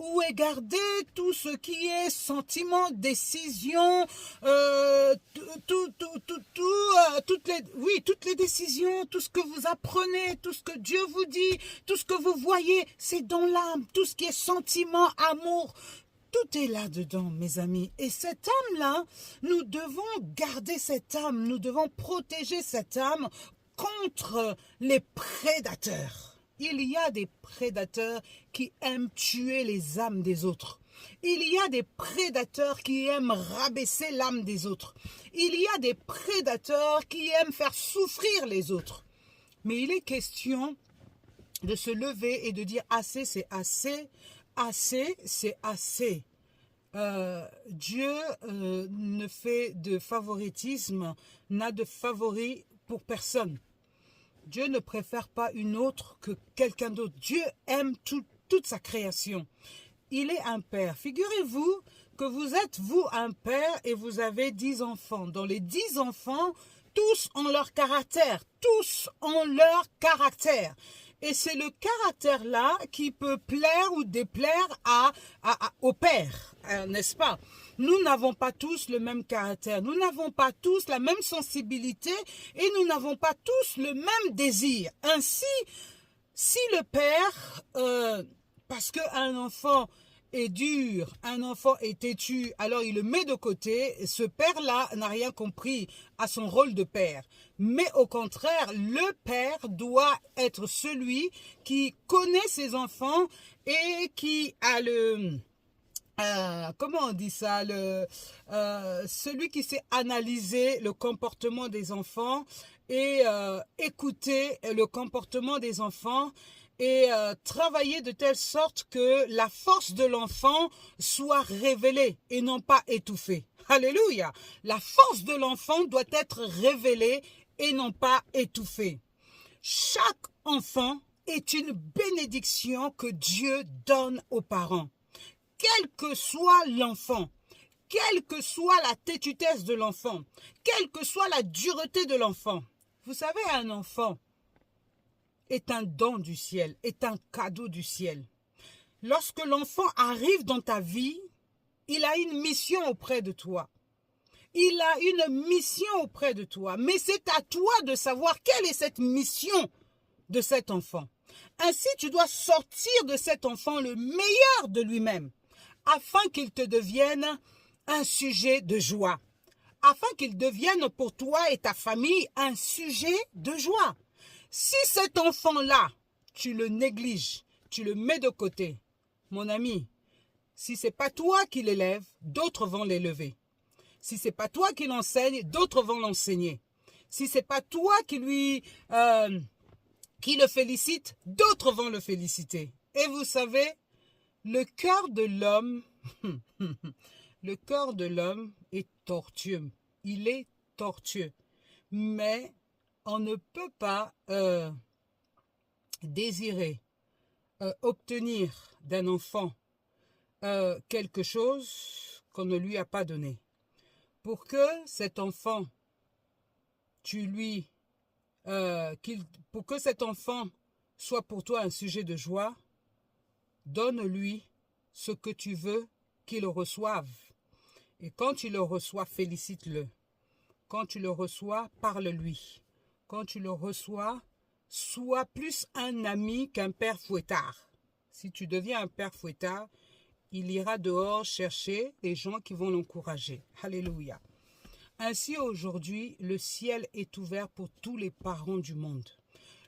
où est gardé tout ce qui est sentiment, décision, toutes les décisions, tout ce que vous apprenez, tout ce que Dieu vous dit, tout ce que vous voyez, c'est dans l'âme, tout ce qui est sentiment, amour, tout est là-dedans, mes amis. Et cette âme-là, nous devons garder cette âme, nous devons protéger cette âme contre les prédateurs. Il y a des prédateurs qui aiment tuer les âmes des autres. Il y a des prédateurs qui aiment rabaisser l'âme des autres. Il y a des prédateurs qui aiment faire souffrir les autres. Mais il est question de se lever et de dire assez, c'est assez, assez, c'est assez. Dieu ne fait de favoritisme, n'a de favori pour personne. Dieu ne préfère pas une autre que quelqu'un d'autre. Dieu aime toute sa création. Il est un père. Figurez-vous que vous êtes, vous, un père et vous avez 10 enfants. Dans les 10 enfants, tous ont leur caractère. Tous ont leur caractère. Et c'est le caractère-là qui peut plaire ou déplaire au père, n'est-ce pas? Nous n'avons pas tous le même caractère, nous n'avons pas tous la même sensibilité et nous n'avons pas tous le même désir. Ainsi, si le père, parce qu'un enfant est dur, un enfant est têtu, alors il le met de côté, ce père-là n'a rien compris à son rôle de père. Mais au contraire, le père doit être celui qui connaît ses enfants et qui a le... comment on dit ça, celui qui sait analyser le comportement des enfants et écouter le comportement des enfants et travailler de telle sorte que la force de l'enfant soit révélée et non pas étouffée. Alléluia! La force de l'enfant doit être révélée et non pas étouffée. Chaque enfant est une bénédiction que Dieu donne aux parents. Quel que soit l'enfant, quelle que soit la têtutesse de l'enfant, quelle que soit la dureté de l'enfant. Vous savez, un enfant est un don du ciel, est un cadeau du ciel. Lorsque l'enfant arrive dans ta vie, il a une mission auprès de toi. Il a une mission auprès de toi. Mais c'est à toi de savoir quelle est cette mission de cet enfant. Ainsi, tu dois sortir de cet enfant le meilleur de lui-même, afin qu'il te devienne un sujet de joie, afin qu'il devienne pour toi et ta famille un sujet de joie. Si cet enfant-là, tu le négliges, tu le mets de côté, mon ami, si ce n'est pas toi qui l'élèves, d'autres vont l'élever. Si ce n'est pas toi qui l'enseigne, d'autres vont l'enseigner. Si ce n'est pas toi qui le félicite, d'autres vont le féliciter. Et vous savez, le cœur de l'homme, le cœur de l'homme est tortueux. Il est tortueux. Mais on ne peut pas désirer obtenir d'un enfant quelque chose qu'on ne lui a pas donné. Pour que cet enfant, pour que cet enfant soit pour toi un sujet de joie, donne-lui ce que tu veux qu'il reçoive. Et quand tu le reçois, félicite-le. Quand tu le reçois, parle-lui. Quand tu le reçois, sois plus un ami qu'un père fouettard. Si tu deviens un père fouettard, il ira dehors chercher des gens qui vont l'encourager. Alléluia. Ainsi aujourd'hui, le ciel est ouvert pour tous les parents du monde.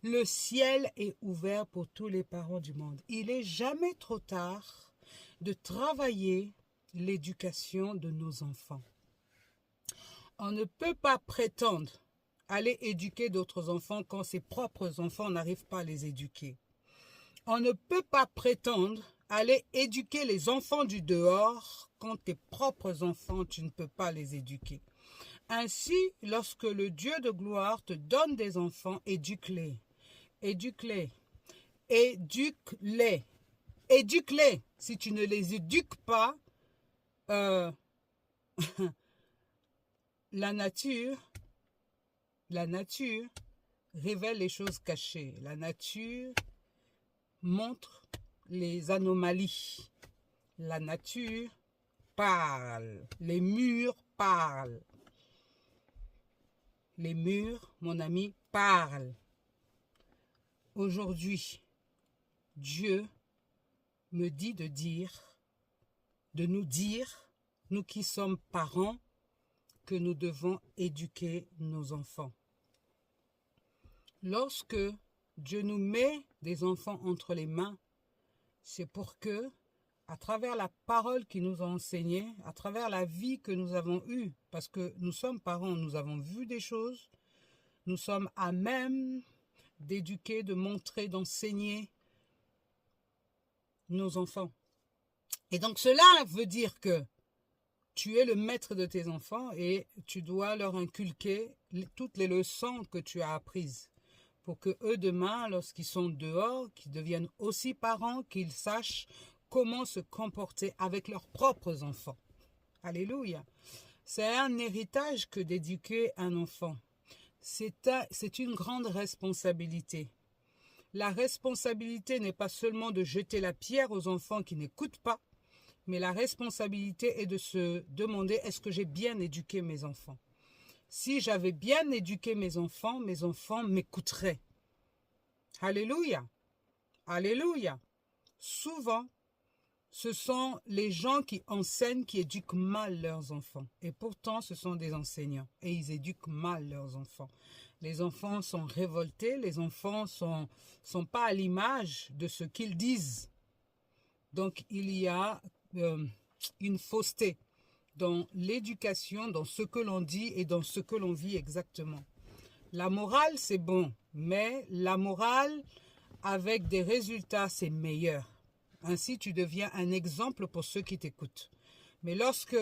Le ciel est ouvert pour tous les parents du monde. Il n'est jamais trop tard de travailler l'éducation de nos enfants. On ne peut pas prétendre aller éduquer d'autres enfants quand ses propres enfants n'arrivent pas à les éduquer. On ne peut pas prétendre aller éduquer les enfants du dehors quand tes propres enfants, tu ne peux pas les éduquer. Ainsi, lorsque le Dieu de gloire te donne des enfants, éduque-les. Éduque-les. Éduque-les. Éduque-les. Si tu ne les éduques pas, la nature révèle les choses cachées. La nature montre les anomalies La nature parle. Les murs parlent. Les murs, mon ami, parlent. Aujourd'hui, Dieu me dit de nous dire, nous qui sommes parents, que nous devons éduquer nos enfants. Lorsque Dieu nous met des enfants entre les mains, c'est pour que, à travers la parole qu'il nous a enseignée, à travers la vie que nous avons eue, parce que nous sommes parents, nous avons vu des choses, nous sommes à même d'éduquer, de montrer, d'enseigner nos enfants. Et donc cela veut dire que tu es le maître de tes enfants et tu dois leur inculquer toutes les leçons que tu as apprises pour que eux demain, lorsqu'ils sont dehors, qu'ils deviennent aussi parents, qu'ils sachent comment se comporter avec leurs propres enfants. Alléluia. C'est un héritage que d'éduquer un enfant. C'est une grande responsabilité. La responsabilité n'est pas seulement de jeter la pierre aux enfants qui n'écoutent pas, mais la responsabilité est de se demander, est-ce que j'ai bien éduqué mes enfants? Si j'avais bien éduqué mes enfants m'écouteraient. Alléluia. Alléluia. Souvent, ce sont les gens qui enseignent qui éduquent mal leurs enfants. Et pourtant, ce sont des enseignants. Et ils éduquent mal leurs enfants. Les enfants sont révoltés. Les enfants sont pas à l'image de ce qu'ils disent. Donc, il y a une fausseté dans l'éducation, dans ce que l'on dit et dans ce que l'on vit exactement. La morale, c'est bon, mais la morale avec des résultats, c'est meilleur. Ainsi, tu deviens un exemple pour ceux qui t'écoutent. Mais lorsque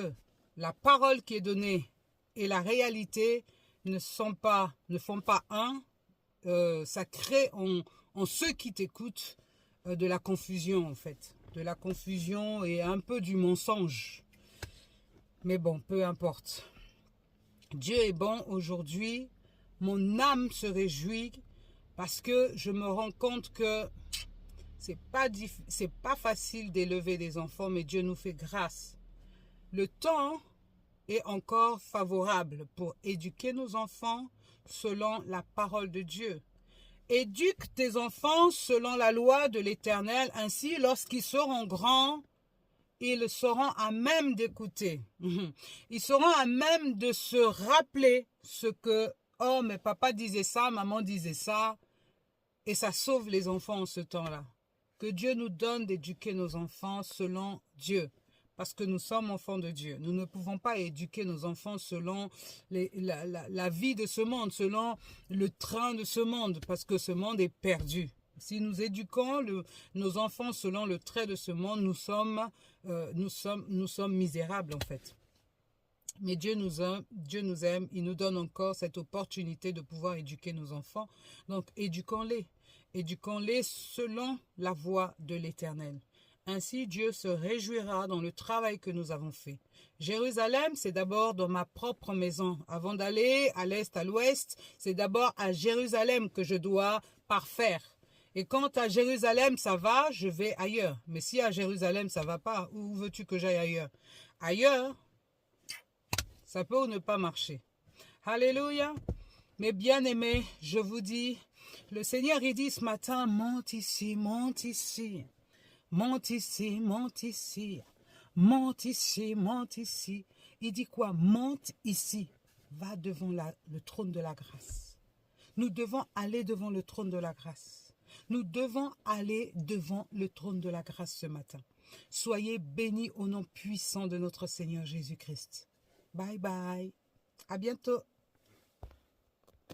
la parole qui est donnée et la réalité ne font pas un, ça crée en ceux qui t'écoutent de la confusion en fait. De la confusion et un peu du mensonge. Mais bon, peu importe. Dieu est bon aujourd'hui. Mon âme se réjouit parce que je me rends compte que c'est pas facile d'élever des enfants, mais Dieu nous fait grâce. Le temps est encore favorable pour éduquer nos enfants selon la parole de Dieu. Éduque tes enfants selon la loi de l'Éternel, ainsi lorsqu'ils seront grands, ils seront à même d'écouter. Ils seront à même de se rappeler ce que « Oh, mais papa disait ça, maman disait ça » et ça sauve les enfants en ce temps-là. Que Dieu nous donne d'éduquer nos enfants selon Dieu. Parce que nous sommes enfants de Dieu. Nous ne pouvons pas éduquer nos enfants selon la vie de ce monde, selon le train de ce monde, parce que ce monde est perdu. Si nous éduquons nos enfants selon le trait de ce monde, nous sommes misérables en fait. Mais Dieu nous aime, il nous donne encore cette opportunité de pouvoir éduquer nos enfants. Donc éduquons-les. Éduquons-les selon la voie de l'Éternel. Ainsi, Dieu se réjouira dans le travail que nous avons fait. Jérusalem, c'est d'abord dans ma propre maison. Avant d'aller à l'est, à l'ouest, c'est d'abord à Jérusalem que je dois parfaire. Et quand à Jérusalem, ça va, je vais ailleurs. Mais si à Jérusalem, ça va pas, où veux-tu que j'aille ailleurs? Ailleurs, ça peut ou ne pas marcher. Alléluia. Mes bien-aimés, je vous dis, le Seigneur, il dit ce matin, monte ici, monte ici. Monte ici, monte ici, monte ici, monte ici. Il dit quoi? Monte ici, va devant le trône de la grâce. Nous devons aller devant le trône de la grâce. Nous devons aller devant le trône de la grâce ce matin. Soyez bénis au nom puissant de notre Seigneur Jésus-Christ. Bye bye. À bientôt.